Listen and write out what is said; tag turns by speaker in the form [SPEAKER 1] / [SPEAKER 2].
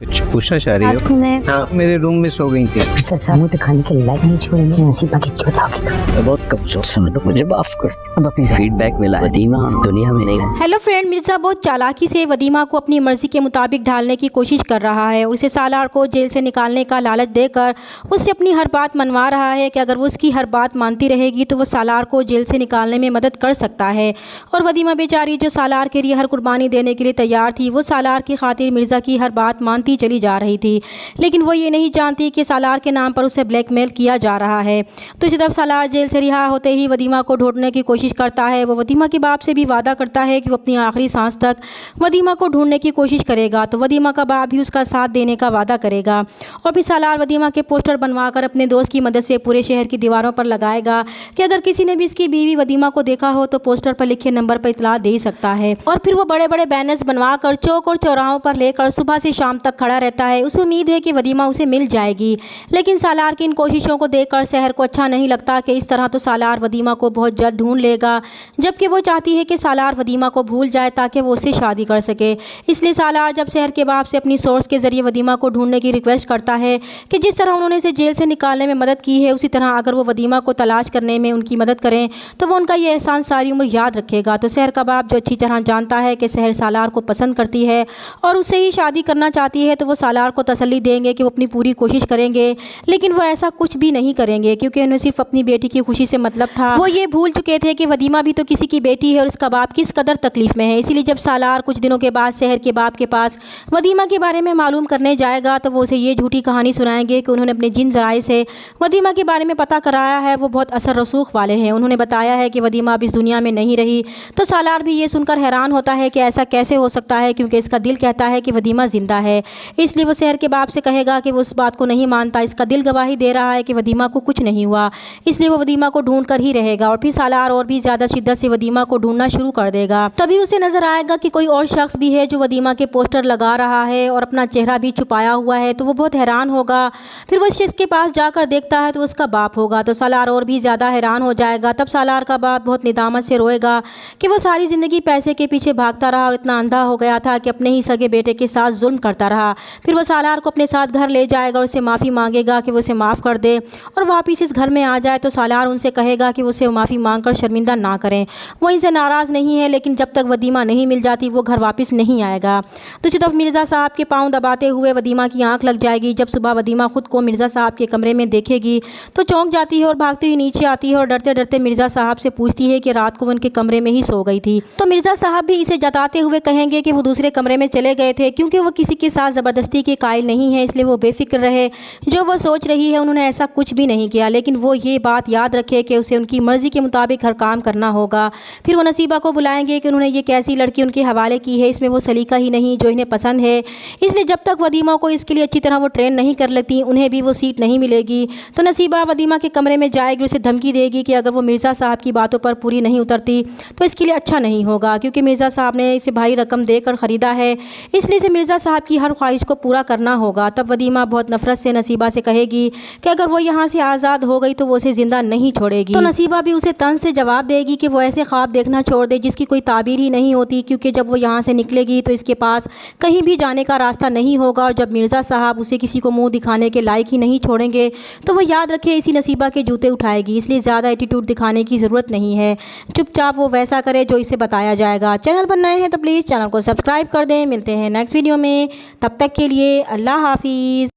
[SPEAKER 1] कुछ पूछना चाह रही हो?
[SPEAKER 2] आपने
[SPEAKER 1] हाँ, मेरे रूम में सो गई थी।
[SPEAKER 2] सर सामू तो खाने के लायक नहीं छोड़ेंगे। नसीबा की चौथा की तो
[SPEAKER 3] मैं बहुत कमजोर समझ लो, मुझे माफ कर। अब अपनी फीडबैक मिला वदीमा इस दुनिया में नहीं है।
[SPEAKER 4] हेलो फ्रेंड, मिर्ज़ा बहुत चालाकी से वदीमा को अपनी मर्ज़ी के मुताबिक ढालने की कोशिश कर रहा है और उसे सालार को जेल से निकालने का लालच देकर उससे अपनी हर बात मनवा रहा है कि अगर वो उसकी हर बात मानती रहेगी तो वो सालार को जेल से निकालने में मदद कर सकता है। और वदीमा बेचारी जो सालार के लिए हर कुर्बानी देने के लिए तैयार थी, वो सालार की खातिर मिर्ज़ा की हर बात मानती चली जा रही थी, लेकिन वो ये नहीं जानती कि सालार के नाम पर उसे ब्लैकमेल किया जा रहा है। तो इसी तरफ सालार जेल से रिहा होते ही वदीमा को ढूंढने की कोशिश करता है। वो वदीमा के बाप से भी वादा करता है कि वो अपनी आखिरी सांस तक वदीमा को ढूंढने की कोशिश करेगा। तो वदीमा का बाप भी उसका साथ देने का वादा करेगा और फिर सालार वदीमा के पोस्टर बनवाकर अपने दोस्त की मदद से पूरे शहर की दीवारों पर लगाएगा कि अगर किसी ने भी इसकी बीवी वदीमा को देखा हो तो पोस्टर पर लिखे नंबर पर इतला दे सकता है। और फिर वो बड़े बड़े बैनर्स बनवाकर चौक और चौराहों पर लेकर सुबह से शाम तक खड़ा रहता है। उसे उम्मीद है कि वदीमा उसे मिल जाएगी, लेकिन सालार की इन कोशिशों को देखकर शहर को अच्छा नहीं लगता कि इस तरह तो सालार वदीमा को बहुत जल्द ढूंढ लेगा, जबकि वो चाहती है कि सालार वदीमा को भूल जाए ताकि वो उससे शादी कर सके। इसलिए सालार जब शहर के बाप से अपनी सोर्स के ज़रिए वदीमा को ढूंढने की रिक्वेस्ट करता है कि जिस तरह उन्होंने इसे जेल से निकालने में मदद की है, उसी तरह अगर वो वदीमा को तलाश करने में उनकी मदद करें तो वो उनका ये एहसान सारी उम्र याद रखेगा। तो शहर का बाप जो अच्छी तरह जानता है कि शहर सालार को पसंद करती है और उससे ही शादी करना चाहती है, तो वो सालार को तसल्ली देंगे कि वो अपनी पूरी कोशिश करेंगे, लेकिन वो ऐसा कुछ भी नहीं करेंगे क्योंकि उन्हें सिर्फ अपनी बेटी की खुशी से मतलब था। वो ये भूल चुके थे कि वदीमा भी तो किसी की बेटी है और उसका बाप किस कदर तकलीफ में है। इसीलिए जब सालार कुछ दिनों के बाद शहर के बाप के पास वदीमा के बारे में मालूम करने जाएगा तो वो उसे ये झूठी कहानी सुनाएंगे कि उन्होंने अपने जिन जराए से वदीमा के बारे में पता कराया है वो बहुत असर रसूख वाले हैं। उन्होंने बताया है कि वदीमा अब इस दुनिया में नहीं रही। तो सालार भी ये सुनकर हैरान होता है कि ऐसा कैसे हो सकता है, क्योंकि इसका दिल कहता है कि वदीमा जिंदा है। इसलिए वो शहर के बाप से कहेगा कि वो उस बात को नहीं मानता, इसका दिल गवाही दे रहा है कि वदीमा को कुछ नहीं हुआ, इसलिए वो वदीमा को ढूंढ कर ही रहेगा। और फिर सालार और भी ज़्यादा शिद्दत से वदीमा को ढूंढना शुरू कर देगा। तभी उसे नजर आएगा कि कोई और शख्स भी है जो वदीमा के पोस्टर लगा रहा है और अपना चेहरा भी छुपाया हुआ है। तो वो बहुत हैरान होगा। फिर वो शख्स के पास जाकर देखता है तो उसका बाप होगा। तो सालार और भी ज़्यादा हैरान हो जाएगा। तब सालार का बाप बहुत निदामत से रोएगा कि वो सारी ज़िंदगी पैसे के पीछे भागता रहा और इतना अंधा हो गया था कि अपने ही सगे बेटे के साथ जुल्म करता रहा। फिर वो सालार को अपने साथ घर ले जाएगा और उससे माफ़ी मांगेगा कि वो उसे माफ़ कर दे और वापस इस घर में आ जाए। तो सालार उनसे कहेगा कि वो उसे माफ़ी मांगकर शर्मिंदा ना करें। वो इनसे नाराज़ नहीं है, लेकिन जब तक वदीमा नहीं मिल जाती वो घर वापस नहीं आएगा। दूसरी तरफ मिर्ज़ा साहब के पाँव दबाते हुए वदीमा की आंख लग जाएगी। जब सुबह वदीमा खुद को मिर्ज़ा साहब के कमरे में देखेगी तो चौंक जाती है और भागती हुई नीचे आती है और डरते डरते मिर्ज़ा साहब से पूछती है कि रात को वो उनके कमरे में ही सो गई थी। तो मिर्ज़ा साहब भी इसे जताते हुए कहेंगे कि वो दूसरे कमरे में चले गए थे क्योंकि वो किसी के साथ ज़बरदस्ती के कायल नहीं है, इसलिए वो बेफिक्र रहे। जो वो सोच रही है उन्होंने ऐसा कुछ भी नहीं किया, लेकिन वो ये बात याद रखे कि उसे उनकी मर्ज़ी के मुताबिक हर काम करना होगा। फिर वो नसीबा को बुलाएंगे कि उन्होंने ये कैसी लड़की उनके हवाले की है, इसमें वो सलीका ही नहीं जो इन्हें पसंद है। इसलिए जब तक वदीमा को इसके लिए अच्छी तरह वो ट्रेन नहीं कर लेती उन्हें भी वो सीट नहीं मिलेगी। तो नसीबा वदीमा के कमरे में जाएगी, उसे धमकी देगी कि अगर वो मिर्ज़ा साहब की बातों पर पूरी नहीं उतरती तो इसके लिए अच्छा नहीं होगा, क्योंकि मिर्ज़ा साहब ने इसे भारी रकम देकर ख़रीदा है, इसलिए इसे मिर्ज़ा साहब की हर ख्वाहिश को पूरा करना होगा। तब वदीमा बहुत नफरत से नसीबा से कहेगी कि अगर वो यहाँ से आज़ाद हो गई तो वो उसे ज़िंदा नहीं छोड़ेगी। तो नसीबा भी उसे तंज से जवाब देगी कि वो ऐसे ख्वाब देखना छोड़ दे जिसकी कोई ताबीर ही नहीं होती, क्योंकि जब वो यहाँ से निकलेगी तो इसके पास कहीं भी जाने का रास्ता नहीं होगा और जब मिर्ज़ा साहब उसे किसी को मुँह दिखाने के लायक ही नहीं छोड़ेंगे तो वो याद रखे इसी नसीबा के जूते उठाएगी। इसलिए ज़्यादा एटीट्यूड दिखाने की ज़रूरत नहीं है, चुपचाप वो वैसा करे जो इसे बताया जाएगा। चैनल पर नए हैं तो प्लीज़ चैनल को सब्सक्राइब कर दें। मिलते हैं नेक्स्ट वीडियो में, तब तक के लिए अल्लाह हाफिज़।